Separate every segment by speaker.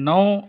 Speaker 1: 9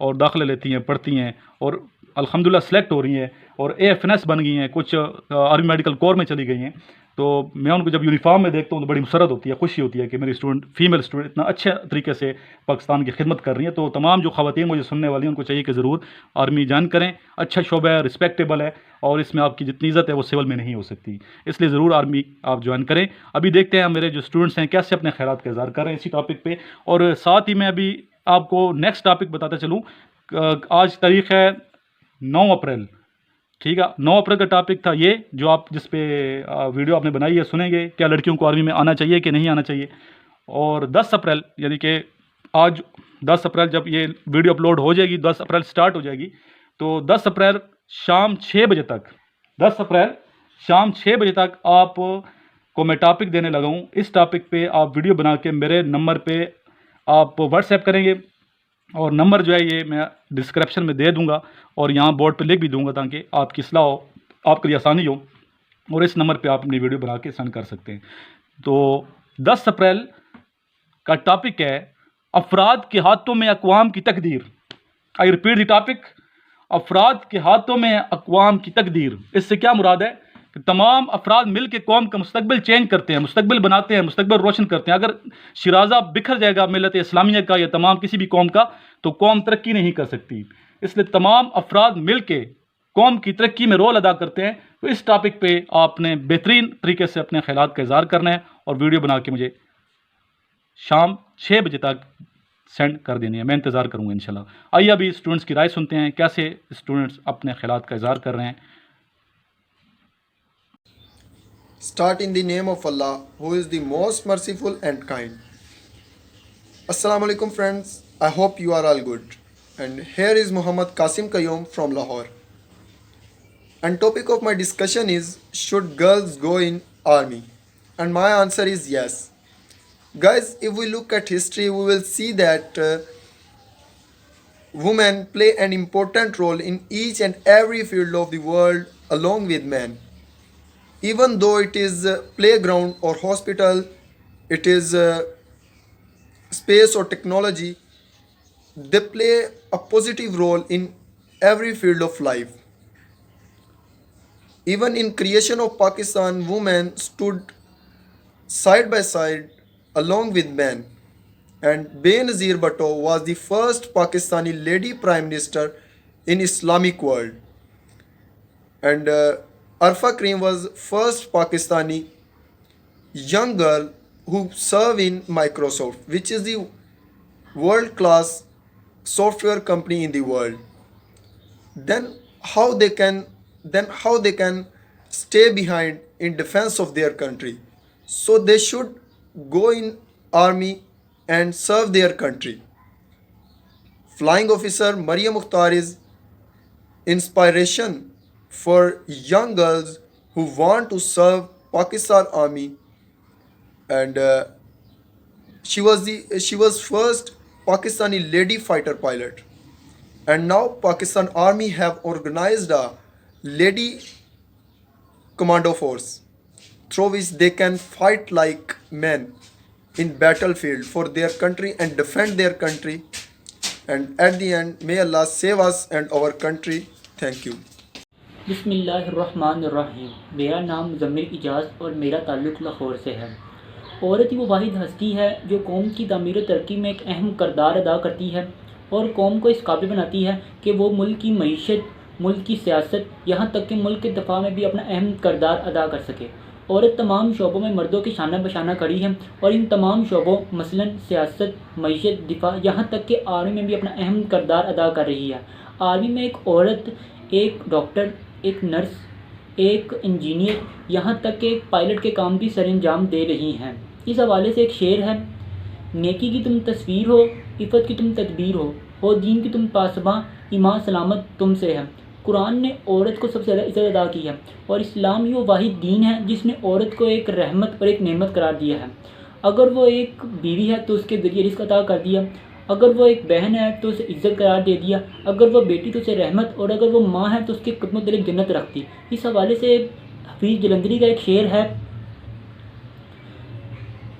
Speaker 1: اور داخلے لیتی ہیں، پڑھتی ہیں اور الحمدللہ سلیکٹ ہو رہی ہیں اور AFNS بن گئی ہیں، کچھ آرمی میڈیکل کور میں چلی گئی ہیں. تو میں ان کو جب یونیفارم میں دیکھتا ہوں تو بڑی مسرت ہوتی ہے، خوشی ہوتی ہے کہ میری فیمیل اسٹوڈنٹ اتنا اچھے طریقے سے پاکستان کی خدمت کر رہی ہیں. تو تمام جو خواتین مجھے سننے والی ہیں ان کو چاہیے کہ ضرور آرمی جوائن کریں. اچھا شعبہ ہے، رسپیکٹیبل ہے، اور اس میں آپ کی جتنی عزت ہے وہ سول میں نہیں ہو سکتی، اس لیے ضرور آرمی آپ جوائن کریں. ابھی دیکھتے ہیں میرے جو اسٹوڈنٹس ہیں کیسے اپنے خیالات کا اظہار کر رہے ہیں اسی ٹاپک پہ. اور ساتھ ہی میں ابھی آپ کو نیکسٹ ٹاپک بتاتا چلوں. آج تاریخ ہے 9 اپریل. ٹھیک ہے، 9 اپریل کا ٹاپک تھا یہ جو آپ جس پہ ویڈیو آپ نے بنائی ہے، سنیں گے کیا لڑکیوں کو آرمی میں آنا چاہیے کہ نہیں آنا چاہیے. اور 10 اپریل یعنی کہ آج 10 اپریل جب یہ ویڈیو اپلوڈ ہو جائے گی، 10 اپریل سٹارٹ ہو جائے گی، تو 10 اپریل شام 6 بجے تک 10 اپریل شام 6 بجے تک آپ کو میں ٹاپک دینے لگا ہوں. اس ٹاپک پہ آپ ویڈیو بنا کے میرے نمبر پہ آپ واٹس ایپ کریں گے، اور نمبر جو ہے یہ میں ڈسکرپشن میں دے دوں گا اور یہاں بورڈ پہ لکھ بھی دوں گا تاکہ آپ کی اصلاح ہو، آپ کے لیے آسانی ہو، اور اس نمبر پہ آپ اپنی ویڈیو بنا کے سینڈ کر سکتے ہیں. تو 10 اپریل کا ٹاپک ہے افراد کے ہاتھوں میں اقوام کی تقدیر. آئی ریپیٹ دی ٹاپک، افراد کے ہاتھوں میں اقوام کی تقدیر. اس سے کیا مراد ہے کہ تمام افراد مل کے قوم کا مستقبل چینج کرتے ہیں، مستقبل بناتے ہیں، مستقبل روشن کرتے ہیں. اگر شیرازہ بکھر جائے گا ملت اسلامیہ کا یا تمام کسی بھی قوم کا تو قوم ترقی نہیں کر سکتی. اس لیے تمام افراد مل کے قوم کی ترقی میں رول ادا کرتے ہیں. تو اس ٹاپک پہ آپ نے بہترین طریقے سے اپنے خیالات کا اظہار کرنا ہے اور ویڈیو بنا کے مجھے شام 6 بجے تک سینڈ کر دینی ہے. میں انتظار کروں گا انشاءاللہ. آئیے ابھی اسٹوڈنٹس کی رائے سنتے ہیں کیسے اسٹوڈنٹس اپنے خیالات کا اظہار کر رہے ہیں.
Speaker 2: Start in the name of Allah, who is the most merciful and kind. Assalamu alaikum friends, I hope you are all good. And here is Muhammad Qasim Qayyum from Lahore. And topic of my discussion is, should girls go in army? And my answer is yes. Guys, if we look at history, we will see that women play an important role in each and every field of the world along with men. Even though it is a playground or hospital, it is space or technology, they play a positive role in every field of life. Even in creation of Pakistan, women stood side by side along with men. And Benazir Bhutto was the first Pakistani lady prime minister in Islamic world. And Arfa Karim was first Pakistani young girl who served in Microsoft, which is the world-class software company in the world. Then how they can stay behind in defense of their country? So they should go in army and serve their country. Flying officer Maryam Mukhtar is inspiration for young girls who want to serve Pakistan Army, and she was first Pakistani lady fighter pilot. And now Pakistan Army have organized a lady commando force through which they can fight like men in battlefield for their country and defend their country. And at the end, may Allah save us and our country. Thank you.
Speaker 3: بسم اللہ الرحمن الرحیم. میرا نام مزمل اجاز اور میرا تعلق لاہور سے ہے. عورت ہی وہ واحد ہستی ہے جو قوم کی تعمیر و ترقی میں ایک اہم کردار ادا کرتی ہے اور قوم کو اس قابل بناتی ہے کہ وہ ملک کی معیشت، ملک کی سیاست، یہاں تک کہ ملک کے دفاع میں بھی اپنا اہم کردار ادا کر سکے. عورت تمام شعبوں میں مردوں کے شانہ بشانہ کھڑی ہے اور ان تمام شعبوں مثلاً سیاست، معیشت، دفاع، یہاں تک کہ آرمی میں بھی اپنا اہم کردار ادا کر رہی ہے. آرمی میں ایک عورت ایک ڈاکٹر، ایک نرس، ایک انجینئر، یہاں تک کہ ایک پائلٹ کے کام بھی سر انجام دے رہی ہیں. اس حوالے سے ایک شعر ہے: نیکی کی تم تصویر ہو، عفت کی تم تدبیر ہو دین کی تم پاسباں، ایمان سلامت تم سے ہے. قرآن نے عورت کو سب سے زیادہ عزت ادا کی ہے اور اسلام ہی وہ واحد دین ہے جس نے عورت کو ایک رحمت اور ایک نعمت قرار دیا ہے. اگر وہ ایک بیوی ہے تو اس کے ذریعے رزق عطا کر دیا، اگر وہ ایک بہن ہے تو اسے عزت قرار دے دیا، اگر وہ بیٹی تو اسے رحمت، اور اگر وہ ماں ہے تو اس کی قدموں تلے جنت رکھتی. اس حوالے سے حفیظ جلندری کا ایک شعر ہے: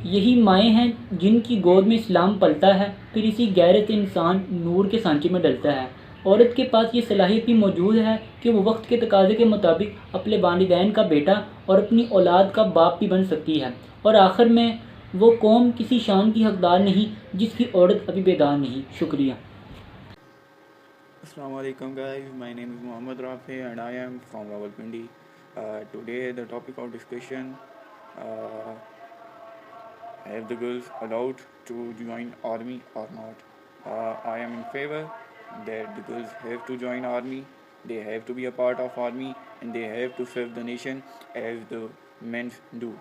Speaker 3: یہی مائیں ہیں جن کی گود میں اسلام پلتا ہے، پھر اسی غیرت انسان نور کے سانچے میں ڈلتا ہے۔ عورت کے پاس یہ صلاحیت بھی موجود ہے کہ وہ وقت کے تقاضے کے مطابق اپنے والدین کا بیٹا اور اپنی اولاد کا باپ بھی بن سکتی ہے، اور آخر میں وہ قوم کسی شان کی حقدار نہیں جس کی عورت ابھی بیدار نہیں۔ شکریہ۔
Speaker 4: Assalamu alaikum guys, my name is Muhammad Rafi and I am from Rawalpindi. Today the topic of discussion, uh, have the girls allowed to join army or not? I am in favor that the girls have to join army, they have to be a part of army and they have to serve the nation as the men do.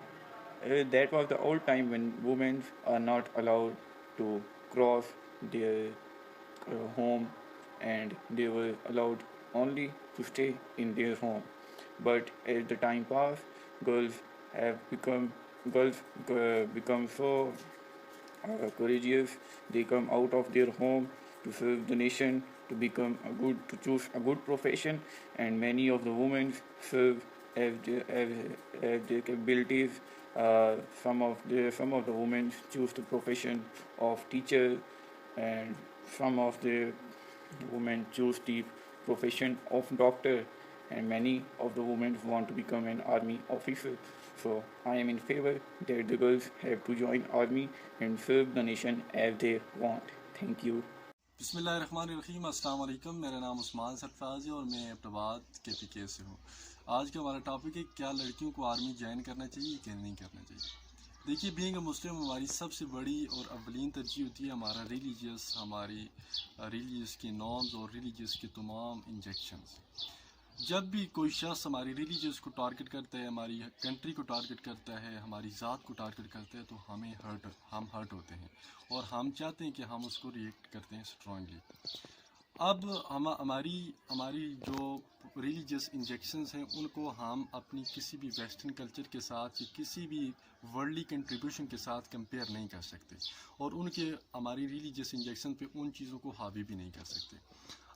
Speaker 4: That was the old time when women are not allowed to cross their home and they were allowed only to stay in their home. But as the time passed, girls become so courageous. They come out of their home to serve the nation, to choose a good profession, and many of the women serve as their capabilities. Some of the women choose the profession of teacher, and some of the women choose the profession of doctor, and many of the women want to become an army officer. So I am in favor that the girls have to join army and serve the nation as they want. Thank you.
Speaker 5: بسم اللہ الرحمن الرحیم. السلام علیکم. میرا نام عثمان سرفراز ہے اور میں اپٹاباد کے پی کے سے ہوں. آج کا ہمارا ٹاپک ہے کیا لڑکیوں کو آرمی جوائن کرنا چاہیے کہ نہیں کرنا چاہیے. دیکھیے، بینگ اے مسلم ہماری سب سے بڑی اور اولین ترجیح ہوتی ہے ہمارا ہماری ریلیجیس کی نارمز اور ریلیجیس کے تمام انجیکشنز. جب بھی کوئی شخص ہماری ریلیجیس کو ٹارگٹ کرتا ہے، ہماری کنٹری کو ٹارگٹ کرتا ہے، ہماری ذات کو ٹارگٹ کرتا ہے، تو ہم ہرٹ ہوتے ہیں اور ہم چاہتے ہیں کہ ہم اس کو ریئیکٹ کرتے ہیں اسٹرانگلی. اب ہماری جو ریلیجیس انجیکشنز ہیں ان کو ہم اپنی کسی بھی ویسٹرن کلچر کے ساتھ یا کسی بھی ورلڈلی کنٹریبیوشن کے ساتھ کمپیئر نہیں کر سکتے، اور ہماری ریلیجیس انجیکشن پہ ان چیزوں کو حاوی بھی نہیں کر سکتے.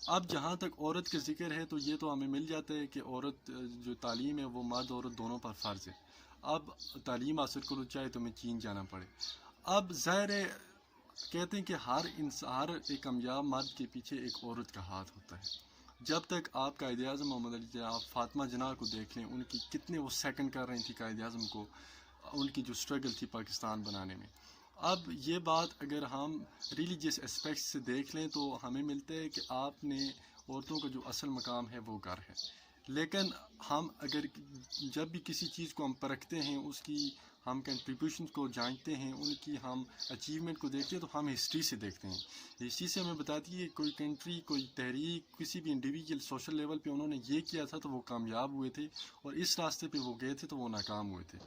Speaker 5: اب جہاں تک عورت کا ذکر ہے تو یہ تو ہمیں مل جاتا ہے کہ عورت جو تعلیم ہے وہ مرد عورت دونوں پر فرض ہے. اب تعلیم حاصل کرو چاہے تمہیں چین جانا پڑے. اب ظاہر ہے کہتے ہیں کہ ہر ایک کامیاب مرد کے پیچھے ایک عورت کا ہاتھ ہوتا ہے. جب تک آپ قائد اعظم محمد علی جناح، آپ فاطمہ جناح کو دیکھ لیں، ان کی کتنے وہ سیکنڈ کر رہی تھی قائد اعظم کو، ان کی جو اسٹرگل تھی پاکستان بنانے میں. اب یہ بات اگر ہم ریلیجیس اسپیکٹس سے دیکھ لیں تو ہمیں ملتا ہے کہ آپ نے عورتوں کا جو اصل مقام ہے وہ گھر ہے. لیکن ہم اگر جب بھی کسی چیز کو ہم پرکھتے ہیں، اس کی ہم کنٹریبیوشن کو جانتے ہیں، ان کی ہم اچیومنٹ کو دیکھتے ہیں، تو ہم ہسٹری سے دیکھتے ہیں. ہسٹری سے ہمیں بتاتی ہے کوئی کنٹری، کوئی تحریک، کسی بھی انڈیویجول سوشل لیول پہ انہوں نے یہ کیا تھا تو وہ کامیاب ہوئے تھے، اور اس راستے پہ وہ گئے تھے تو وہ ناکام ہوئے تھے.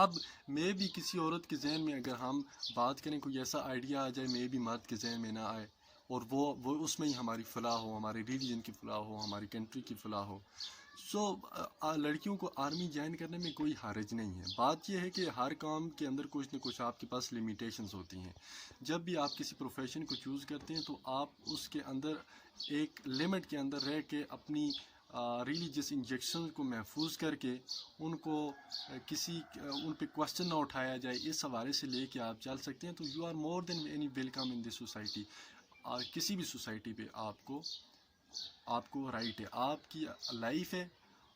Speaker 5: اب میں بھی کسی عورت کے ذہن میں اگر ہم بات کریں کوئی ایسا آئیڈیا آ جائے، میں بھی مرد کے ذہن میں نہ آئے، اور وہ اس میں ہی ہماری فلاح ہو، ہمارے ریلیجن کی فلاح ہو، ہماری کنٹری کی فلاح ہو، سو لڑکیوں کو آرمی جوائن کرنے میں کوئی حرج نہیں ہے. بات یہ ہے کہ ہر کام کے اندر کچھ نہ کچھ آپ کے پاس لیمیٹیشنز ہوتی ہیں. جب بھی آپ کسی پروفیشن کو چوز کرتے ہیں تو آپ اس کے اندر ایک لمٹ کے اندر رہ کے اپنی ریلیجیس انجیکشن کو محفوظ کر کے ان پہ کوشچن نہ اٹھایا جائے، اس حوالے سے لے کے آپ چل سکتے ہیں. تو you are more than any welcome in this society. کسی بھی سوسائٹی پہ آپ کو رائٹ ہے، آپ کی لائف ہے،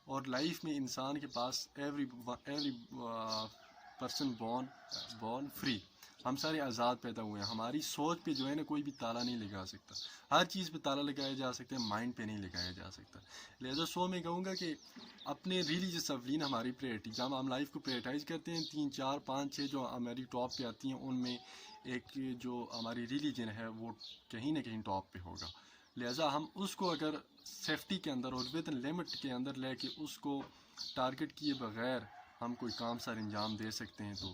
Speaker 5: اور لائف میں انسان کے پاس ایوری پرسن بورن فری. ہم سارے آزاد پیدا ہوئے ہیں. ہماری سوچ پہ جو ہے نا کوئی بھی تالا نہیں لگا سکتا. ہر چیز پہ تالا لگایا جا سکتا ہے، مائنڈ پہ نہیں لگایا جا سکتا. لہذا میں کہوں گا کہ اپنے ریلیجیس اولین ہماری پریورٹی، جب ہم لائف کو پریورٹائز کرتے ہیں، 3 4 5 6 جو ہماری ٹاپ پہ آتی ہیں، ان میں ایک جو ہماری ریلیجن ہے وہ کہیں نہ کہیں ٹاپ پہ ہوگا. لہذا ہم اس کو اگر سیفٹی کے اندر اور ود ان لمٹ کے اندر لے کے اس کو ٹارگٹ کیے بغیر ہم کوئی کام سر انجام دے سکتے ہیں تو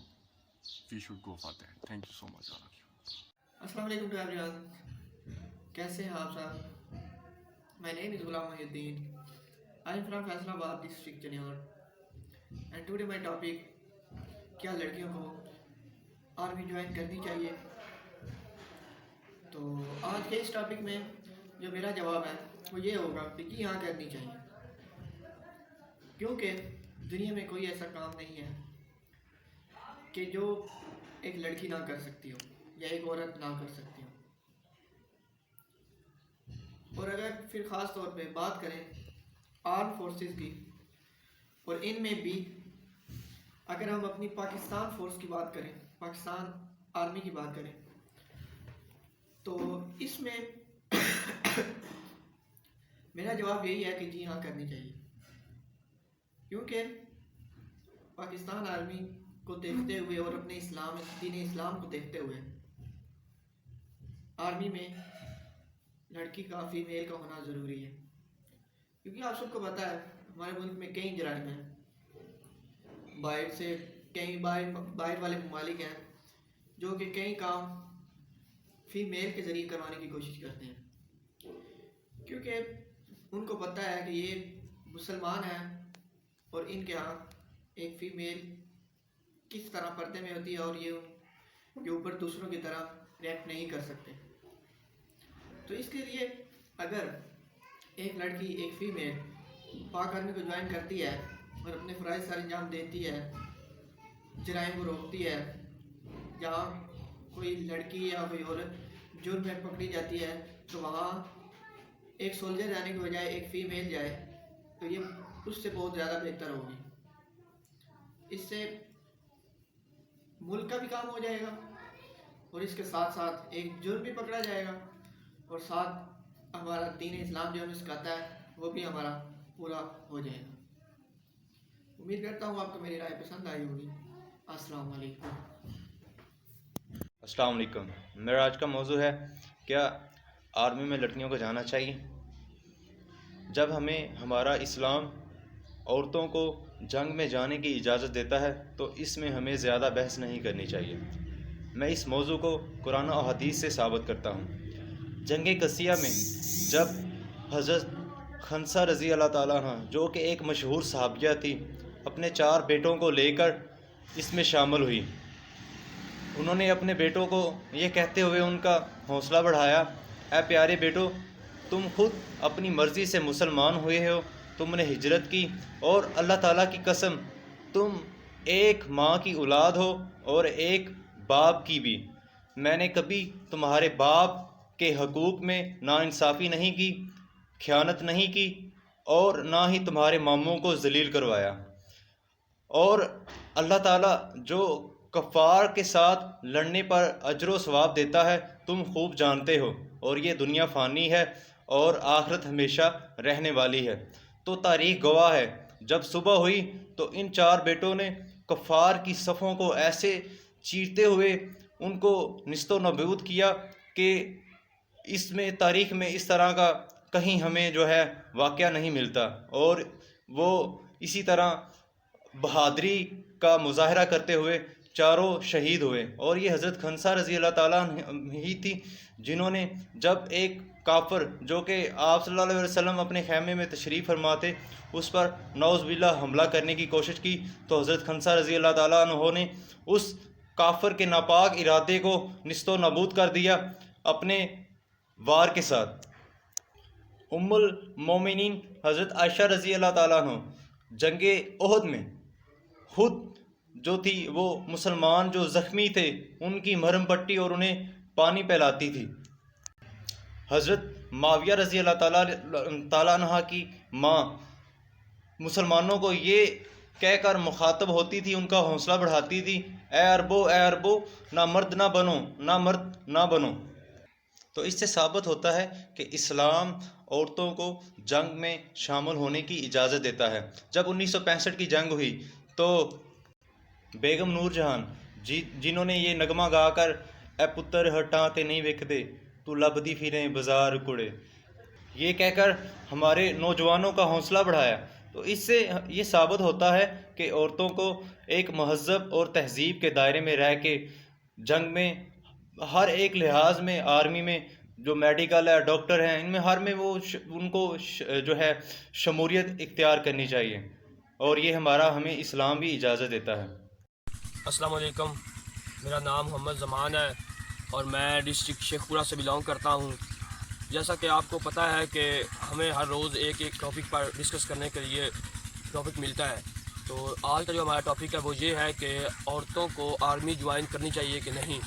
Speaker 5: we should go for that. Thank you so much.
Speaker 6: السلام علیکم ٹو ایوریون. کیسے ہیں آپ صاحب؟ مائی نیم از غلام محی الدین. I am from Faisalabad district چنیور. اینڈ ٹوڈے مائی ٹاپک، کیا لڑکیوں کو آرمی جوائن کرنی چاہیے؟ تو آج کے اس ٹاپک میں جو میرا جواب ہے وہ یہ ہوگا کہ جی ہاں کرنی چاہیے، کیونکہ دنیا میں کوئی ایسا کام نہیں ہے کہ جو ایک لڑکی نہ کر سکتی ہو یا ایک عورت نہ کر سکتی ہو. اور اگر پھر خاص طور پہ بات کریں آرم فورسز کی، اور ان میں بھی اگر ہم اپنی پاکستان فورس کی بات کریں، پاکستان آرمی کی بات کریں، تو اس میں میرا جواب یہی ہے کہ جی ہاں کرنی چاہیے. کیونکہ پاکستان آرمی کو دیکھتے ہوئے اور اپنے دین اسلام کو دیکھتے ہوئے آرمی میں لڑکی کا، فیمیل کا ہونا ضروری ہے. کیونکہ آپ سب کو پتہ ہے ہمارے ملک میں کئی جرائم ہیں، باہر سے کئی باہر والے ممالک ہیں جو کہ کئی کام فیمیل کے ذریعے کروانے کی کوشش کرتے ہیں، کیونکہ ان کو پتہ ہے کہ یہ مسلمان ہیں اور ان کے ہاں ایک فیمیل کس طرح پردے میں ہوتی ہے اور یہ ان کے اوپر دوسروں کی طرح ریئیکٹ نہیں کر سکتے. تو اس کے لیے اگر ایک لڑکی، ایک فیمیل پاک آرمی کو جوائن کرتی ہے اور اپنے فرائض سر انجام دیتی ہے، جرائم کو روکتی ہے، جہاں کوئی لڑکی یا کوئی عورت جرم میں پکڑی جاتی ہے تو وہاں ایک سولجر جانے کی بجائے ایک فیمیل جائے تو یہ اس سے بہت زیادہ بہتر ہوگی. اس سے ملک کا بھی کام ہو جائے گا اور اس کے ساتھ ساتھ ایک جرم بھی پکڑا جائے گا اور ساتھ ہمارا دین اسلام جو ہمیں سکھاتا ہے وہ بھی ہمارا پورا ہو جائے گا. امید کرتا ہوں آپ کو میری رائے پسند آئی ہوگی. السلام علیکم.
Speaker 7: السلام علیکم. میرا آج کا موضوع ہے کیا آرمی میں لڑکیوں کو جانا چاہیے. جب ہمیں ہمارا اسلام عورتوں کو جنگ میں جانے کی اجازت دیتا ہے تو اس میں ہمیں زیادہ بحث نہیں کرنی چاہیے. میں اس موضوع کو قرآن و حدیث سے ثابت کرتا ہوں. جنگ قصیہ میں جب حضرت خنسہ رضی اللہ تعالیٰ عنہ جو کہ ایک مشہور صحابیہ تھی اپنے 4 بیٹوں کو لے کر اس میں شامل ہوئی، انہوں نے اپنے بیٹوں کو یہ کہتے ہوئے ان کا حوصلہ بڑھایا، اے پیارے بیٹو، تم خود اپنی مرضی سے مسلمان ہوئے ہو، تم نے ہجرت کی، اور اللہ تعالیٰ کی قسم تم ایک ماں کی اولاد ہو اور ایک باپ کی بھی. میں نے کبھی تمہارے باپ کے حقوق میں ناانصافی نہیں کی، خیانت نہیں کی، اور نہ ہی تمہارے ماموں کو ذلیل کروایا. اور اللہ تعالیٰ جو کفار کے ساتھ لڑنے پر اجر و ثواب دیتا ہے تم خوب جانتے ہو، اور یہ دنیا فانی ہے اور آخرت ہمیشہ رہنے والی ہے. تو تاریخ گواہ ہے جب صبح ہوئی تو ان 4 بیٹوں نے کفار کی صفوں کو ایسے چیرتے ہوئے ان کو نیست و نابود کیا کہ اس میں تاریخ میں اس طرح کا کہیں ہمیں جو ہے واقعہ نہیں ملتا. اور وہ اسی طرح بہادری کا مظاہرہ کرتے ہوئے چاروں شہید ہوئے. اور یہ حضرت خنسہ رضی اللہ تعالیٰ ہی تھی جنہوں نے جب ایک کافر جو کہ آپ صلی اللہ علیہ وسلم اپنے خیمے میں تشریف فرماتے اس پر نعوذ باللہ حملہ کرنے کی کوشش کی تو حضرت خنسہ رضی اللہ تعالیٰ عنہ نے اس کافر کے ناپاک ارادے کو نیست و نابود کر دیا اپنے وار کے ساتھ. ام المومنین حضرت عائشہ رضی اللہ تعالیٰ عنہ جنگ احد میں خود جو تھی وہ مسلمان جو زخمی تھے ان کی مرہم پٹی اور انہیں پانی پلاتی تھی. حضرت معاویہ رضی اللہ تعالیٰ عنہ کی ماں مسلمانوں کو یہ کہہ کر مخاطب ہوتی تھی، ان کا حوصلہ بڑھاتی تھی، اے عربو نہ مرد نہ بنو، نہ مرد نہ بنو. تو اس سے ثابت ہوتا ہے کہ اسلام عورتوں کو جنگ میں شامل ہونے کی اجازت دیتا ہے. جب 1965 کی جنگ ہوئی تو بیگم نور جہان جنہوں نے یہ نغمہ گا کر اے پتر ہٹاں تے نہیں وکھدے تو لبدی پھریں بازار کڑے یہ کہہ کر ہمارے نوجوانوں کا حوصلہ بڑھایا. تو اس سے یہ ثابت ہوتا ہے کہ عورتوں کو ایک مہذب اور تہذیب کے دائرے میں رہ کے جنگ میں ہر ایک لحاظ میں، آرمی میں جو میڈیکل ہے، ڈاکٹر ہیں، ان میں ہر میں وہ ان کو جو ہے شمولیت اختیار کرنی چاہیے. اور یہ ہمیں اسلام بھی اجازت دیتا ہے.
Speaker 8: السلام علیکم. میرا نام محمد زمان ہے اور میں ڈسٹرکٹ شیخ پورہ سے بلانگ کرتا ہوں. جیسا کہ آپ کو پتہ ہے کہ ہمیں ہر روز ایک ٹاپک پر ڈسکس کرنے کے لیے ٹاپک ملتا ہے. تو آج کا جو ہمارا ٹاپک ہے وہ یہ ہے کہ عورتوں کو آرمی جوائن کرنی چاہیے کہ نہیں.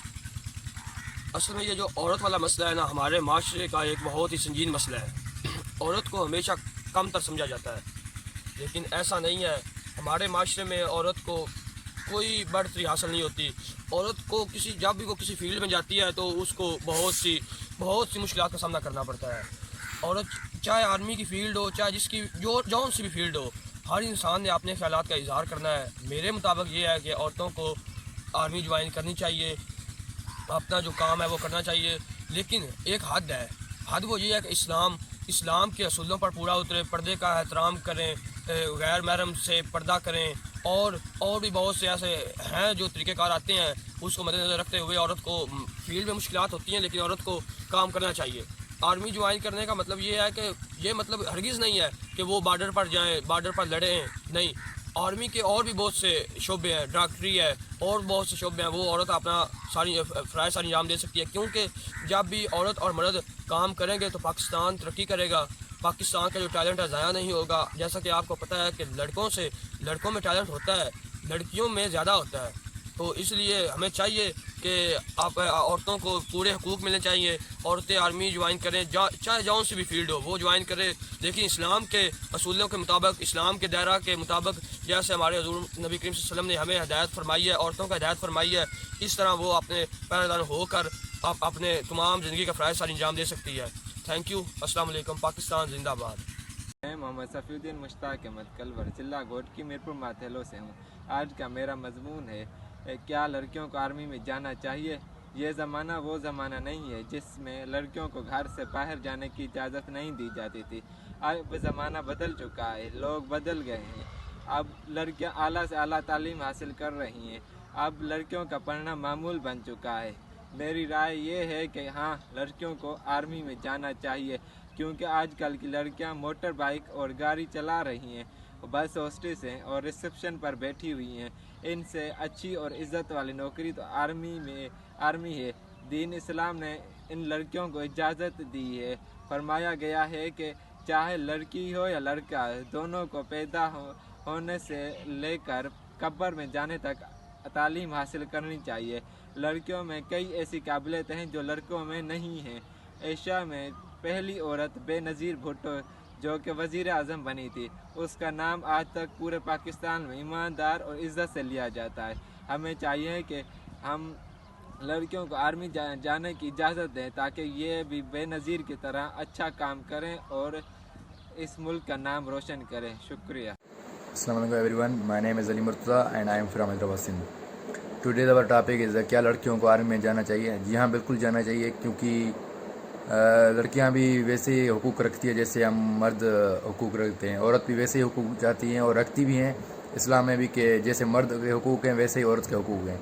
Speaker 8: اصل میں یہ جو عورت والا مسئلہ ہے نا ہمارے معاشرے کا ایک بہت ہی سنجید مسئلہ ہے. عورت کو ہمیشہ کم تر سمجھا جاتا ہے لیکن ایسا نہیں ہے. ہمارے معاشرے میں عورت کو کوئی بڑھتری حاصل نہیں ہوتی. عورت کو جب بھی وہ کسی فیلڈ میں جاتی ہے تو اس کو بہت سی مشکلات کا سامنا کرنا پڑتا ہے. عورت چاہے آرمی کی فیلڈ ہو چاہے جس کی جون سی بھی فیلڈ ہو, ہر انسان نے اپنے خیالات کا اظہار کرنا ہے. میرے مطابق یہ ہے کہ عورتوں کو آرمی جوائن کرنی چاہیے, اپنا جو کام ہے وہ کرنا چاہیے, لیکن ایک حد ہے. حد وہ یہ ہے کہ اسلام کے اصولوں پر پورا اترے, پردے کا احترام کریں, غیر محرم سے پردہ کریں, اور بھی بہت سے ایسے ہیں جو طریقہ کار آتے ہیں. اس کو مد نظر رکھتے ہوئے عورت کو فیلڈ میں مشکلات ہوتی ہیں لیکن عورت کو کام کرنا چاہیے. آرمی جوائن کرنے کا مطلب یہ ہے کہ یہ مطلب ہرگز نہیں ہے کہ وہ بارڈر پر جائیں, بارڈر پر لڑیں. نہیں, آرمی کے اور بھی بہت سے شعبے ہیں, ڈاکٹری ہے اور بہت سے شعبے ہیں, وہ عورت اپنا فرائض انجام دے سکتی ہے. کیونکہ جب بھی عورت اور مرد کام کریں گے تو پاکستان ترقی کرے گا. پاکستان کا جو ٹیلنٹ ہے ضائع نہیں ہوگا. جیسا کہ آپ کو پتہ ہے کہ لڑکوں میں ٹیلنٹ ہوتا ہے, لڑکیوں میں زیادہ ہوتا ہے. تو اس لیے ہمیں چاہیے کہ عورتوں کو پورے حقوق ملنے چاہیے. عورتیں آرمی جوائن کریں, چاہے جون سی بھی فیلڈ ہو وہ جوائن کریں, لیکن اسلام کے اصولوں کے مطابق, اسلام کے دائرہ کے مطابق, جیسے ہمارے حضور نبی کریم صلی اللہ علیہ وسلم نے ہمیں ہدایت فرمائی ہے, عورتوں کا ہدایت فرمائی ہے, اس طرح وہ اپنے پہرے دار ہو کر اپنے تمام زندگی کا فرائض ساری انجام دے سکتی ہے. Thank you. السلام علیکم. پاکستان زندہ باد.
Speaker 9: میں محمد صفی الدین مشتاق احمد کلور ضلع گوٹ کی میرپور ماتھیلو سے ہوں. آج کا میرا مضمون ہے کیا لڑکیوں کو آرمی میں جانا چاہیے. یہ زمانہ وہ زمانہ نہیں ہے جس میں لڑکیوں کو گھر سے باہر جانے کی اجازت نہیں دی جاتی تھی. اب زمانہ بدل چکا ہے, لوگ بدل گئے ہیں. اب لڑکیاں اعلیٰ سے اعلیٰ تعلیم حاصل کر رہی ہیں. اب لڑکیوں کا پڑھنا معمول بن چکا ہے. میری رائے یہ ہے کہ ہاں, لڑکیوں کو آرمی میں جانا چاہیے, کیونکہ آج کل کی لڑکیاں موٹر بائک اور گاڑی چلا رہی ہیں, بس ہوسٹس ہیں اور ریسیپشن پر بیٹھی ہوئی ہیں. ان سے اچھی اور عزت والی نوکری تو آرمی ہے. دین اسلام نے ان لڑکیوں کو اجازت دی ہے. فرمایا گیا ہے کہ چاہے لڑکی ہو یا لڑکا, دونوں کو پیدا ہونے سے لے کر قبر میں جانے تک تعلیم حاصل کرنی چاہیے. لڑکیوں میں کئی ایسی قابلیتیں ہیں جو لڑکوں میں نہیں ہیں. ایشیا میں پہلی عورت بے نظیر بھٹو جو کہ وزیر اعظم بنی تھی, اس کا نام آج تک پورے پاکستان میں ایماندار اور عزت سے لیا جاتا ہے. ہمیں چاہیے کہ ہم لڑکیوں کو آرمی جانے کی اجازت دیں تاکہ یہ بھی بے نظیر کی طرح اچھا کام کریں اور اس ملک کا نام روشن کریں. شکریہ.
Speaker 10: Assalamu alaikum everyone. My name is Ali Murtaza and I am from Hyderabad, Sindh. Today our topic is کیا لڑکیوں کو آرمی میں جانا چاہیے. جی ہاں, بالکل جانا چاہیے, کیونکہ لڑکیاں بھی ویسے ہی حقوق رکھتی ہے جیسے ہم مرد حقوق رکھتے ہیں. عورت بھی ویسے ہی حقوق چاہتی ہیں اور رکھتی بھی ہیں اسلام میں بھی, کہ جیسے مرد کے حقوق ہیں ویسے ہی عورت کے حقوق ہیں.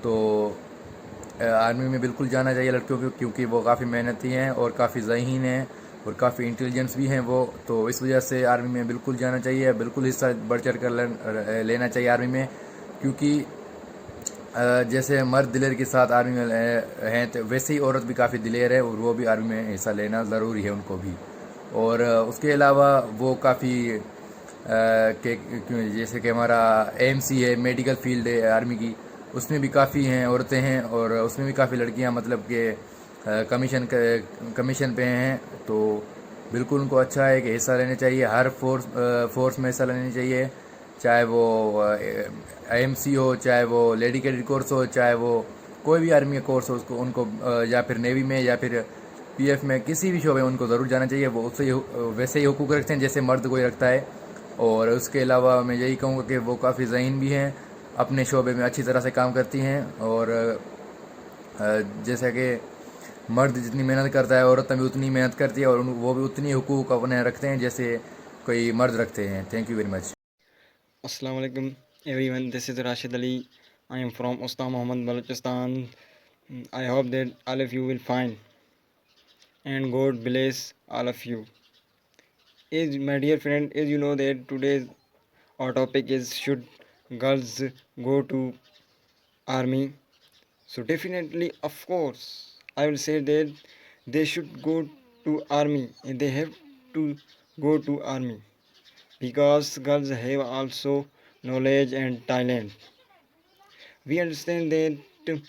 Speaker 10: تو آرمی میں بالکل جانا چاہیے لڑکیوں کو, کیونکہ وہ کافی محنتی ہیں اور کافی ذہین ہیں اور کافی انٹیلیجنس بھی ہیں وہ. تو اس وجہ سے آرمی میں بالکل جانا چاہیے, بالکل حصہ بڑھ چڑھ کر لینا چاہیے آرمی میں. کیونکہ جیسے مرد دلیر کے ساتھ آرمی میں ہیں تو ویسے ہی عورت بھی کافی دلیر ہے, اور وہ بھی آرمی میں حصہ لینا ضروری ہے ان کو بھی. اور اس کے علاوہ وہ کافی جیسے کہ ہمارا AMC ہے, میڈیکل فیلڈ ہے آرمی کی, اس میں بھی کافی ہیں عورتیں ہیں, اور اس میں بھی کافی لڑکیاں مطلب کہ کمیشن پہ ہیں. تو بالکل ان کو اچھا ہے کہ حصہ لینا چاہیے, ہر فورس میں حصہ لینا چاہیے, چاہے وہ AMC ہو, چاہے وہ لیڈی کیڈٹ کورس ہو, چاہے وہ کوئی بھی آرمی کا کورس ہو, ان کو یا پھر نیوی میں یا پھر PF میں, کسی بھی شعبے میں ان کو ضرور جانا چاہیے. وہ اس سے ویسے ہی حقوق رکھتے ہیں جیسے مرد کوئی رکھتا ہے. اور اس کے علاوہ میں یہی کہوں گا کہ وہ کافی ذہین بھی ہیں, اپنے شعبے میں اچھی طرح سے کام کرتی ہیں. اور جیسا کہ مرد جتنی محنت کرتا ہے عورت بھی اتنی محنت کرتی ہے, اور وہ بھی اتنی حقوق اپنے رکھتے ہیں جیسے کوئی مرد رکھتے ہیں. Thank you very much.
Speaker 11: السلام علیکم everyone, this is Rashid Ali. I am from Usta Mohammed, Balochistan. I hope that all of you will find and God bless all of you. As my dear friend, as you know that today's our topic is should girls go to army. So definitely, of course, I will say that they should go to army and they have to go to army, because girls have also knowledge and talent. We understand that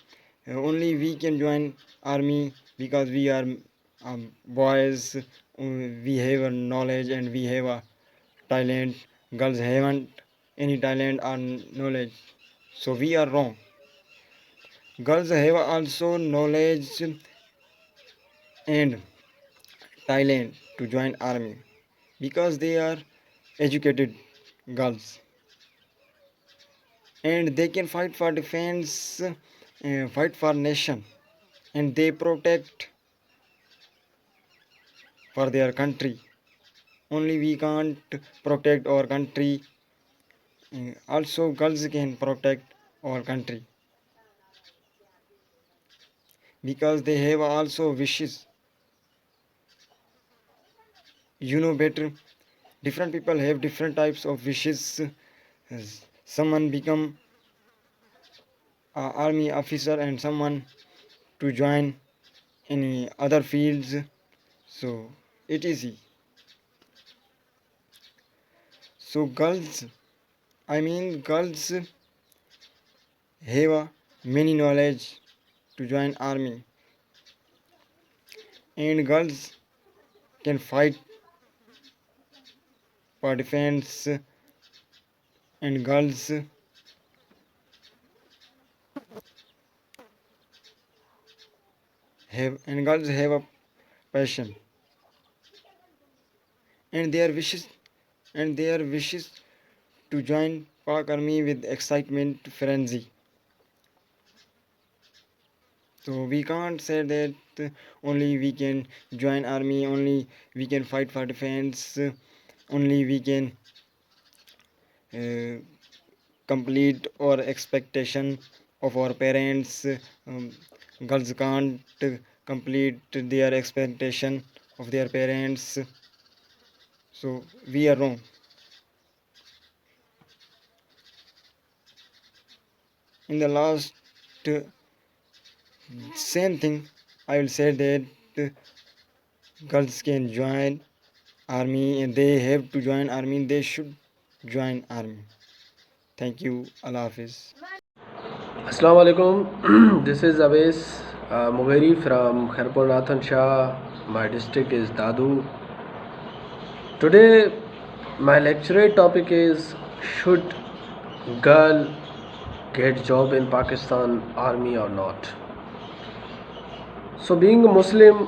Speaker 11: only we can join army because we are boys. We have a knowledge and we have a talent. Girls haven't any talent or knowledge, so we are wrong. Girls have also knowledge and talent to join army because they are educated girls, and they can fight for defense, fight for nation, and they protect for their country. Only we can't protect our country. Also girls can protect our country because they have also wishes. You know better, different people have different types of wishes. Someone become an army officer and someone to join any other fields, so it is easy. So girls have many knowledge to join army, and girls can fight for defense, and girls have a passion, and their wishes to join Pak army with excitement frenzy. So we can't say that only we can join army, only we can fight for defense, only we can complete our expectation of our parents. Girls can't complete their expectation of their parents, so we are wrong. In the last same thing, I will say that girls can join army, and they have to join army. They should join army. Thank you. Allah Hafiz.
Speaker 12: Assalamu alaikum. This is Awais Mugheri from Khairpur Nathan Shah. My district is Dadu. Today my lecture topic is, should girl get job in Pakistan army or not? So being a Muslim,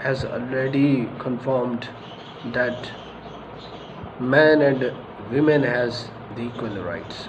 Speaker 12: has already confirmed that man and women has the equal rights.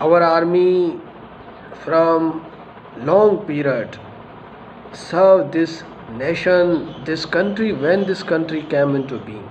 Speaker 12: our army from long period serve this nation, this country, when this country came into being.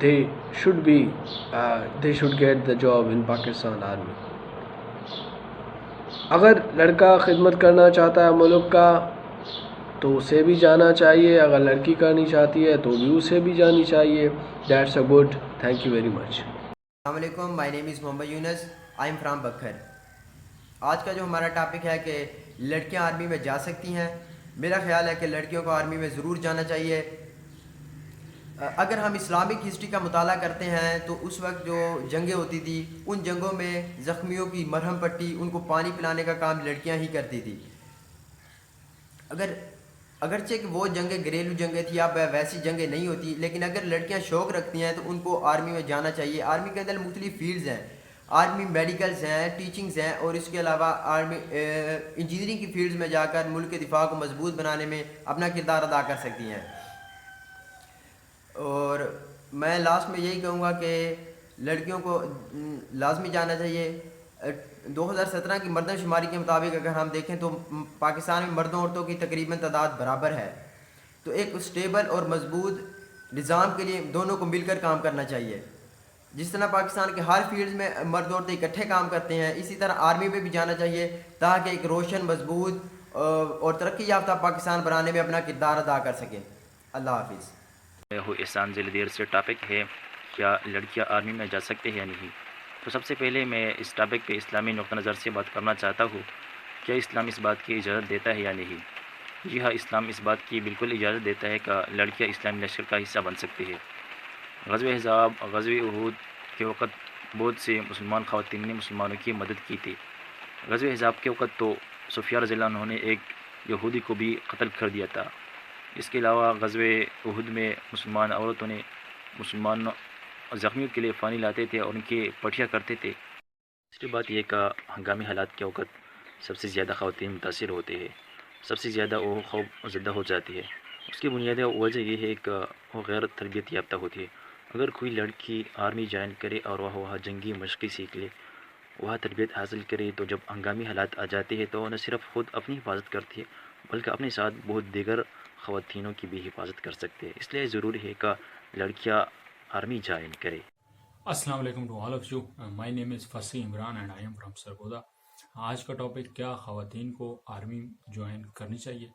Speaker 12: they should be they should get the job in Pakistan Army. اگر لڑکا خدمت کرنا چاہتا ہے ملک کا تو اسے بھی جانا چاہیے، اگر لڑکی کرنی چاہتی ہے تو بھی اسے بھی جانی چاہیے. That's a good. Thank you very much.
Speaker 13: السلام علیکم. مائی نیم از محمد یونس. آئی ایم فرام بکھر. آج کا جو ہمارا ٹاپک ہے کہ لڑکیاں آرمی میں جا سکتی ہیں. میرا خیال ہے کہ لڑکیوں کو آرمی میں ضرور جانا چاہیے. اگر ہم اسلامک ہسٹری کا مطالعہ کرتے ہیں تو اس وقت جو جنگیں ہوتی تھی ان جنگوں میں زخمیوں کی مرہم پٹی، ان کو پانی پلانے کا کام لڑکیاں ہی کرتی تھی. اگرچہ کہ وہ جنگیں گھریلو جنگیں تھیں، اب ویسی جنگیں نہیں ہوتی، لیکن اگر لڑکیاں شوق رکھتی ہیں تو ان کو آرمی میں جانا چاہیے. آرمی کے اندر مختلف فیلڈز ہیں. آرمی میڈیکلز ہیں، ٹیچنگز ہیں، اور اس کے علاوہ آرمی انجینئرنگ کی فیلڈز میں جا کر ملک کے دفاع کو مضبوط بنانے میں اپنا کردار ادا کر سکتی ہیں. اور میں لاسٹ میں یہی کہوں گا کہ لڑکیوں کو لازمی جانا چاہیے. 2017 کی مردم شماری کے مطابق اگر ہم دیکھیں تو پاکستان میں مردوں عورتوں کی تقریباً تعداد برابر ہے. تو ایک اسٹیبل اور مضبوط نظام کے لیے دونوں کو مل کر کام کرنا چاہیے. جس طرح پاکستان کے ہر فیلڈ میں مرد عورتیں اکٹھے کام کرتے ہیں، اسی طرح آرمی میں بھی جانا چاہیے تاکہ ایک روشن، مضبوط اور ترقی یافتہ پاکستان بنانے میں اپنا کردار ادا کر سکیں. اللہ حافظ.
Speaker 14: احسان ذیل دیر سے ٹاپک ہے کیا لڑکیاں آرمی میں جا سکتے ہیں یا نہیں. تو سب سے پہلے میں اس ٹاپک پہ اسلامی نقطہ نظر سے بات کرنا چاہتا ہوں. کیا اسلام اس بات کی اجازت دیتا ہے یا نہیں؟ جی ہاں، اسلام اس بات کی بالکل اجازت دیتا ہے کہ لڑکیاں اسلامی لشکر کا حصہ بن سکتی ہے. غزوہ احزاب، غزوہ احد کے وقت بہت سے مسلمان خواتین نے مسلمانوں کی مدد کی تھی. غزوہ احزاب کے وقت تو صفیہ رضی اللہ عنہ نے ایک یہودی کو بھی قتل کر دیا تھا. اس کے علاوہ غزوہ احد میں مسلمان عورتوں نے مسلمان زخمیوں کے لیے پانی لاتے تھے اور ان کی پٹیاں کرتے تھے. دوسری بات یہ کہ ہنگامی حالات کے وقت سب سے زیادہ خواتین متاثر ہوتے ہیں، سب سے زیادہ وہ خوف زدہ ہو جاتی ہے. اس کی بنیادی وجہ یہ ہے کہ وہ غیر تربیت یافتہ ہوتی ہے. اگر کوئی لڑکی آرمی جوائن کرے اور وہ وہاں جنگی مشقیں سیکھ لے، وہاں تربیت حاصل کرے، تو جب ہنگامی حالات آ جاتے ہیں تو وہ نہ صرف خود اپنی حفاظت کرتی ہے بلکہ اپنے ساتھ بہت دیگر خواتینوں کی بھی حفاظت کر سکتے ہیں. اس لیے ضروری ہے کہ لڑکیاں آرمی جوائن کرے.
Speaker 15: السلام علیکم to all of you. My name is Fasih Imran and I am from Sargodha. آج کا ٹاپک کیا خواتین کو آرمی جوائن کرنی چاہیے.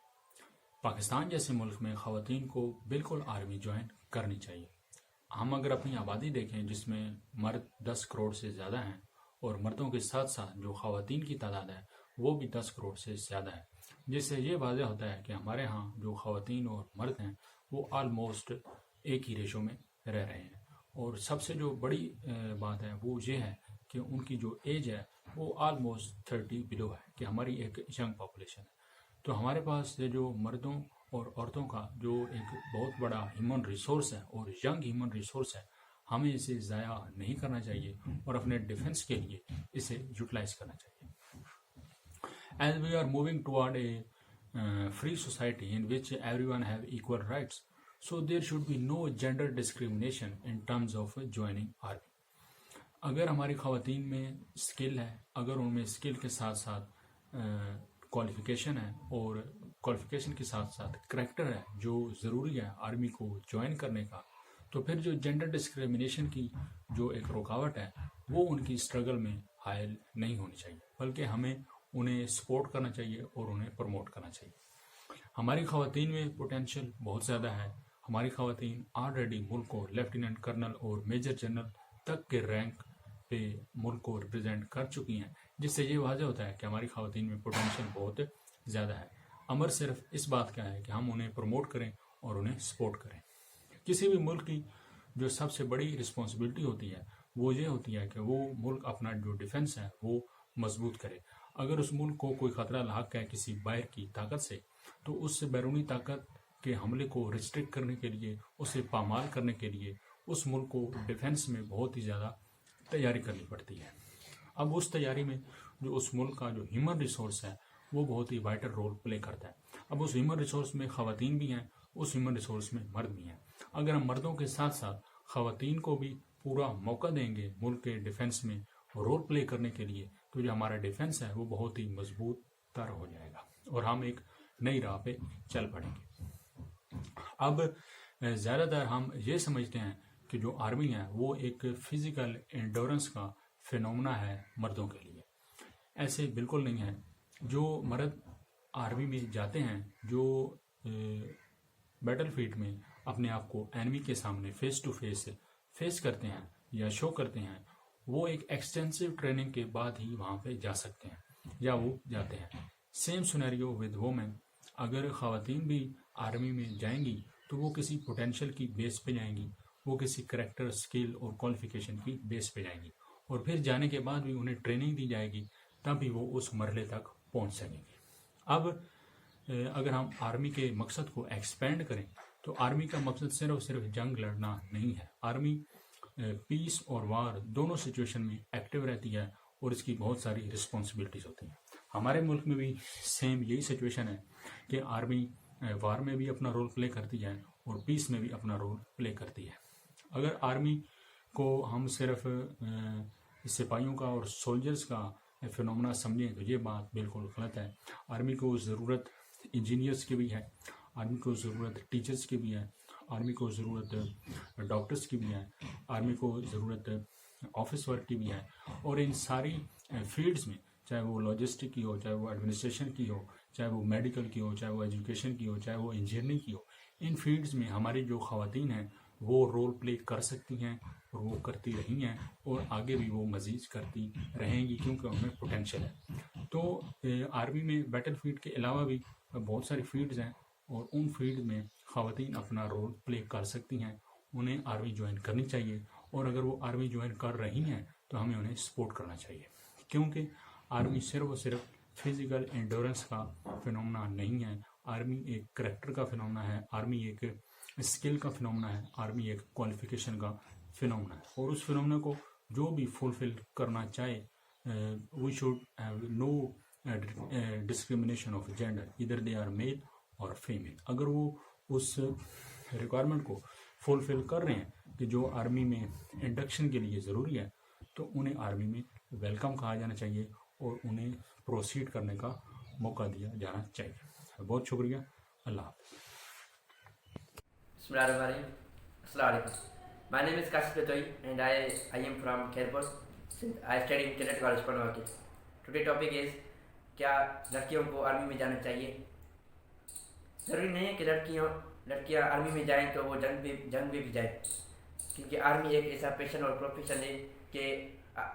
Speaker 15: پاکستان جیسے ملک میں خواتین کو بالکل آرمی جوائن کرنی چاہیے. ہم اگر اپنی آبادی دیکھیں جس میں مرد 10 کروڑ سے زیادہ ہیں اور مردوں کے ساتھ ساتھ جو خواتین کی تعداد ہے وہ بھی 10 کروڑ سے زیادہ ہے، جس سے یہ واضح ہوتا ہے کہ ہمارے ہاں جو خواتین اور مرد ہیں وہ آلموسٹ ایک ہی ریشو میں رہ رہے ہیں. اور سب سے جو بڑی بات ہے وہ یہ ہے کہ ان کی جو ایج ہے وہ آلموسٹ 30 بلو ہے، کہ ہماری ایک ینگ پاپولیشن ہے. تو ہمارے پاس یہ جو مردوں اور عورتوں کا جو ایک بہت بڑا ہیومن ریسورس ہے اور ینگ ہیومن ریسورس ہے، ہمیں اسے ضائع نہیں کرنا چاہیے اور اپنے ڈیفنس کے لیے اسے یوٹیلائز کرنا چاہیے. As we are moving toward a free society in which everyone have equal rights, so there should be no gender discrimination in terms of joining army. اگر ہماری خواتین میں اسکل ہے، اگر ان میں اسکل کے ساتھ ساتھ کوالیفیکیشن ہے اور کوالیفیکیشن کے ساتھ ساتھ کریکٹر ہے جو ضروری ہے آرمی کو جوائن کرنے کا، تو پھر جو جینڈر ڈسکریمنیشن کی جو ایک رکاوٹ ہے وہ ان کی اسٹرگل میں حائل نہیں ہونی چاہیے، بلکہ ہمیں انہیں سپورٹ کرنا چاہیے اور انہیں پروموٹ کرنا چاہیے. ہماری خواتین میں پوٹینشیل بہت زیادہ ہے. ہماری خواتین آلریڈی ملک کو لیفٹیننٹ کرنل اور میجر جنرل تک کے رینک پہ ملک کو ریپرزینٹ کر چکی ہیں، جس سے یہ واضح ہوتا ہے کہ ہماری خواتین میں پوٹینشیل بہت زیادہ ہے. امر صرف اس بات کا ہے کہ ہم انہیں پروموٹ کریں اور انہیں سپورٹ کریں. کسی بھی ملک کی جو سب سے بڑی رسپانسبلٹی ہوتی ہے وہ یہ ہوتی ہے کہ وہ ملک اپنا جو ڈیفنس ہے وہ مضبوط کرے. اگر اس ملک کو کوئی خطرہ لاحق ہے کسی باہر کی طاقت سے، تو اس سے بیرونی طاقت کے حملے کو ریسٹرکٹ کرنے کے لیے، اسے پامال کرنے کے لیے اس ملک کو ڈیفنس میں بہت ہی زیادہ تیاری کرنی پڑتی ہے. اب اس تیاری میں جو اس ملک کا جو ہیومن ریسورس ہے وہ بہت ہی وائٹل رول پلے کرتا ہے. اب اس ہیومن ریسورس میں خواتین بھی ہیں، اس ہیومن ریسورس میں مرد بھی ہیں. اگر ہم مردوں کے ساتھ ساتھ خواتین کو بھی پورا موقع دیں گے ملک کے ڈیفنس میں رول پلے کرنے کے لیے، تو جو ہمارا ڈیفنس ہے وہ بہت ہی مضبوط تر ہو جائے گا اور ہم ایک نئی راہ پہ چل پڑیں گے. اب زیادہ تر ہم یہ سمجھتے ہیں کہ جو آرمی ہے وہ ایک فزیکل انڈورنس کا فینومنا ہے مردوں کے لیے. ایسے بالکل نہیں ہے. جو مرد آرمی میں جاتے ہیں، جو بیٹل فیلڈ میں اپنے آپ کو اینمی کے سامنے فیس ٹو فیس کرتے ہیں یا شو کرتے ہیں، وہ ایک ایکسٹینسو ٹریننگ کے بعد ہی وہاں پہ جا سکتے ہیں یا وہ جاتے ہیں. Same scenario with women. اگر خواتین بھی آرمی میں جائیں گی تو وہ کسی پوٹینشیل کی بیس پہ جائیں گی، وہ کسی کریکٹر، اسکل اور کوالیفیکیشن کی بیس پہ جائیں گی، اور پھر جانے کے بعد بھی انہیں ٹریننگ دی جائے گی، تب بھی وہ اس مرحلے تک پہنچ سکیں گے. اب اگر ہم آرمی کے مقصد کو ایکسپینڈ کریں تو آرمی کا مقصد صرف جنگ لڑنا نہیں ہے. آرمی پیس اور وار دونوں سچویشن میں ایکٹیو رہتی ہے اور اس کی بہت ساری رسپانسبلٹیز ہوتی ہیں. ہمارے ملک میں بھی سیم یہی سچویشن ہے کہ آرمی وار میں بھی اپنا رول پلے کرتی ہے اور پیس میں بھی اپنا رول پلے کرتی ہے. اگر آرمی کو ہم صرف سپاہیوں کا اور سولجرز کا فینومنا سمجھیں تو یہ بات بالکل غلط ہے. آرمی کو ضرورت انجینئرس کی بھی ہے، آرمی کو ضرورت ٹیچرس کی بھی ہے، آرمی کو ضرورت ڈاکٹرس کی بھی ہے، آرمی کو ضرورت آفس ورک کی بھی ہے. اور ان ساری فیلڈز میں، چاہے وہ لاجسٹک کی ہو، چاہے وہ ایڈمنسٹریشن کی ہو، چاہے وہ میڈیکل کی ہو، چاہے وہ ایجوکیشن کی ہو، چاہے وہ انجینئرنگ کی ہو، ان فیلڈز میں ہماری جو خواتین ہیں وہ رول پلے کر سکتی ہیں اور وہ کرتی رہی ہیں اور آگے بھی وہ مزید کرتی رہیں گی کیونکہ ان میں پوٹینشیل ہے. تو آرمی میں بیٹل فیلڈ کے علاوہ بھی بہت ساری فیلڈز ہیں اور ان فیلڈ میں خواتین اپنا رول پلے کر سکتی ہیں. انہیں آرمی جوائن کرنی چاہیے، اور اگر وہ آرمی جوائن کر رہی ہیں تو ہمیں انہیں سپورٹ کرنا چاہیے، کیونکہ آرمی صرف فزیکل انڈورنس کا فینومنا نہیں ہے. آرمی ایک کریکٹر کا فینومنا ہے، آرمی ایک اسکل کا فینومنا ہے، آرمی ایک کوالیفیکیشن کا فینومنا ہے. اور اس فینومنا کو جو بھی فلفل کرنا چاہے، we should have no discrimination of gender, ادھر دے آر میل اور فیمیل. اگر وہ اس ریکوائرمنٹ کو فلفل کر رہے ہیں کہ جو آرمی میں انڈکشن کے لیے ضروری ہے، تو انہیں آرمی میں ویلکم کہا جانا چاہیے اور انہیں پروسیڈ کرنے کا موقع دیا جانا چاہیے. بہت شکریہ. اللہ حافظ.
Speaker 16: بسم اللہ الرحمن الرحیم. السلام علیکم. My name is Kashif Latoi and I am from Khairpur. I study in Cadet College Panwaki. Today topic is کیا لڑکیوں کو آرمی میں جانا چاہیے. ضروری نہیں ہے کہ لڑکیاں آرمی میں جائیں تو وہ جنگ میں بھی جائیں، کیونکہ آرمی ایک ایسا پیشن اور پروفیشن ہے کہ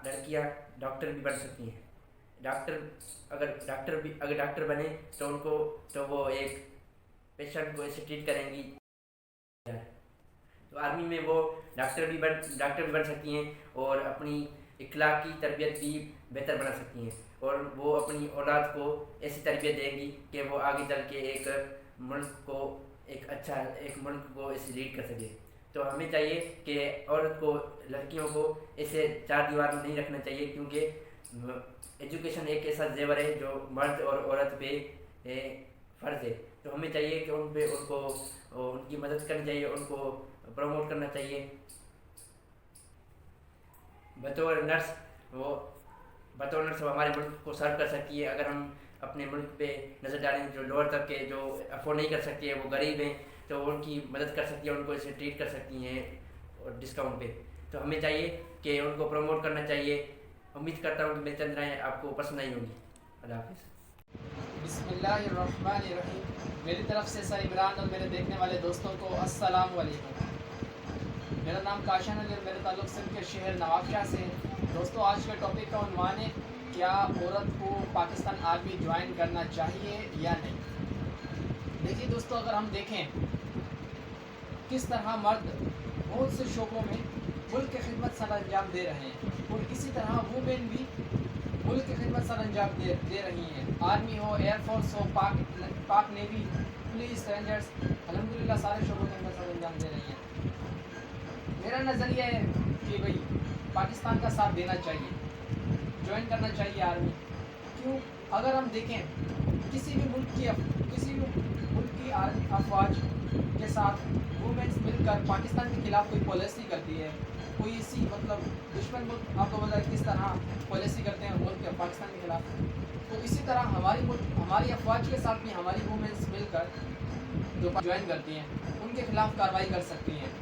Speaker 16: لڑکیاں ڈاکٹر بھی بن سکتی ہیں. اگر ڈاکٹر بنے تو وہ ایک پیشنٹ کو ایسے ٹریٹ کریں گی. تو آرمی میں وہ ڈاکٹر بھی بن سکتی ہیں اور اپنی اخلاقی تربیت بھی بہتر بنا سکتی ہیں، اور وہ اپنی اولاد کو ایسی تربیت دیں گی کہ وہ آگے چل کے ایک ملک کو ایسے لیڈ کر سکے. تو ہمیں چاہیے کہ لڑکیوں کو ایسے چار دیوار میں نہیں رکھنا چاہیے، کیونکہ ایجوکیشن ایک ایسا زیور ہے جو مرد اور عورت پہ فرض ہے. تو ہمیں چاہیے کہ ان کی مدد کرنی چاہیے، ان کو پروموٹ کرنا چاہیے. بطور نرس وہ ہمارے ملک کو سرو کر سکتی ہے. اگر ہم اپنے ملک پہ نظر ڈالیں، جو لوور طبقے جو افورڈ نہیں کر سکتی ہے، وہ غریب ہیں، تو ان کی مدد کر سکتی ہے، ان کو اسے ٹریٹ کر سکتی ہیں اور ڈسکاؤنٹ پہ. تو ہمیں چاہیے کہ ان کو پروموٹ کرنا چاہیے. امید کرتا ہوں کہ میری چند رائیں آپ کو پسند آئی ہوں گی. اللہ حافظ.
Speaker 17: بسم اللہ الرحمن الرحیم. میری طرف سے سر عمران اور میرے دیکھنے والے دوستوں کو السلام علیکم. میرا نام کاشان علی اور میرا تعلق سندھ کے شہر نواب شاہ سے ہے. دوستوں، آج کا ٹاپک کا عنوان ہے کیا عورت کو پاکستان آرمی جوائن کرنا چاہیے یا نہیں. دیکھیے دوستوں، اگر ہم دیکھیں کس طرح مرد بہت سے شعبوں میں ملک کی خدمت سر انجام دے رہے ہیں، اور اسی طرح وومین بھی ملک کی خدمت سر انجام دے رہی ہیں. آرمی ہو، ایئر فورس ہو، پاک نیوی، پولیس، رینجرز، الحمدللہ سارے شعبوں کے اندر سر انجام دے رہی ہیں. میرا نظریہ ہے کہ بھائی پاکستان کا ساتھ دینا چاہیے، جوائن کرنا چاہیے آرمی. کیوں؟ اگر ہم دیکھیں کسی بھی ملک کی آرمی افواج کے ساتھ وومنس مل کر پاکستان کے خلاف کوئی پالیسی کرتی ہے، کوئی ایسی دشمن ملک آپ کو پتا ہے کس طرح پالیسی کرتے ہیں ملک پاکستان کے خلاف، تو اسی طرح ہماری افواج کے ساتھ بھی ہماری وومنس مل کر جو جوائن کرتی ہیں ان کے خلاف کارروائی کر سکتی ہیں،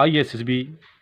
Speaker 1: ISSB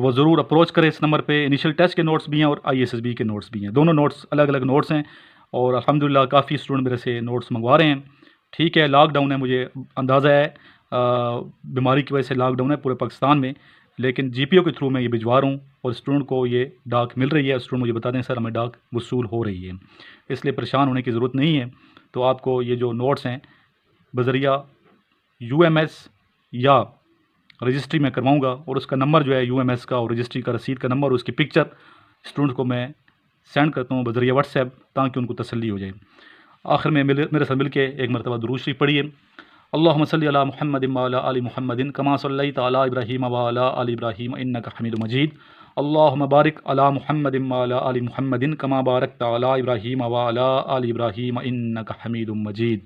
Speaker 1: تو وہ ضرور اپروچ کرے اس نمبر پہ. انیشل ٹیسٹ کے نوٹس بھی ہیں اور ISSB کے نوٹس بھی ہیں. دونوں نوٹس الگ الگ نوٹس ہیں اور الحمدللہ کافی اسٹوڈنٹ میرے سے نوٹس منگوا رہے ہیں. ٹھیک ہے, لاک ڈاؤن ہے, مجھے اندازہ ہے بیماری کی وجہ سے لاک ڈاؤن ہے پورے پاکستان میں, لیکن GPO کے تھرو میں یہ بھجوا رہا ہوں اور اسٹوڈنٹ کو یہ ڈاک مل رہی ہے. اسٹوڈنٹ مجھے بتا دیں سر ہمیں ڈاک وصول ہو رہی ہے, اس لیے پریشان ہونے کی ضرورت نہیں ہے. تو آپ کو یہ جو نوٹس ہیں بذریعہ UMS یا رجسٹری میں کرواؤں گا, اور اس کا نمبر جو ہے UMS کا اور رجسٹری کا رسید کا نمبر اور اس کی پکچر اسٹوڈنٹ کو میں سینڈ کرتا ہوں بذریعہ واٹس ایپ, تاکہ ان کو تسلی ہو جائے. آخر میں میرے ساتھ مل کے ایک مرتبہ درود شریف پڑھیے. اللہم صلی علی محمد وعلی آل محمد کما صلیت علی ابراہیم وعلی آل ابراہیم انک حمید مجید. اللہم بارک علی محمد وعلی آل محمد کما بارکت علی ابراہیم وعلی آل ابراہیم انک حمید مجید.